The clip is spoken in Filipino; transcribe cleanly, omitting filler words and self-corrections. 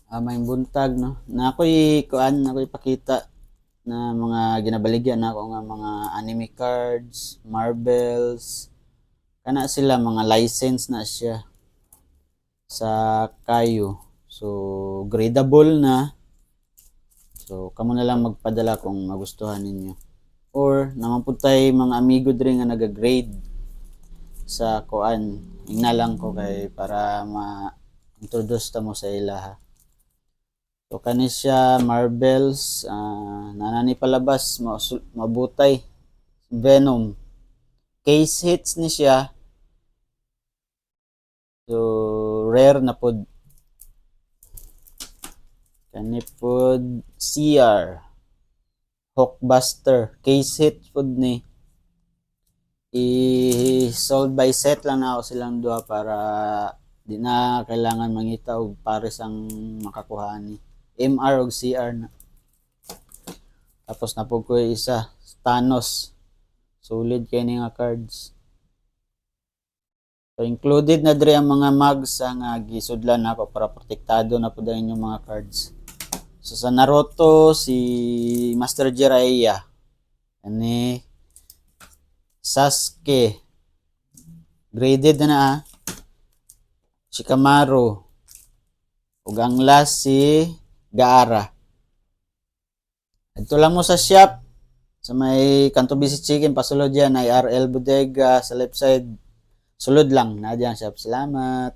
May buntag no. Na ako'y pakita na mga ginabaligyan na ako nga mga anime cards, marbles, kana sila mga license na siya sa kayo. So gradable na. So kamo na lang magpadala kung magustuhan ninyo. Or naman po tayo mga amigo diri nga naga-grade sa kuan. Ingna lang ko kay para ma-introduce ta mo sa ilaha. So kani siya marbles nanani palabas mabutay Venom case hits ni siya. So rare na pod kani pod CR Hulkbuster case hit pod ni i-sold by set lang na ako silang duha para di na kailangan mangita og pares ang makakuha ni MR og CR na. Tapos na po ko isa Thanos solid kay ni nga cards. So included na diri ang mga mags nga gisudlan nako para protektado na po dahil yung mga cards. So sa Naruto si Master Jiraiya ani Sasuke graded na Shikamaru ug ang last si Gaara. Ito lang mo sa shop sa may Kanto Busy Chicken pasulod yan ay RL Bodega sa left side. Sulod lang na diyan shop. Salamat.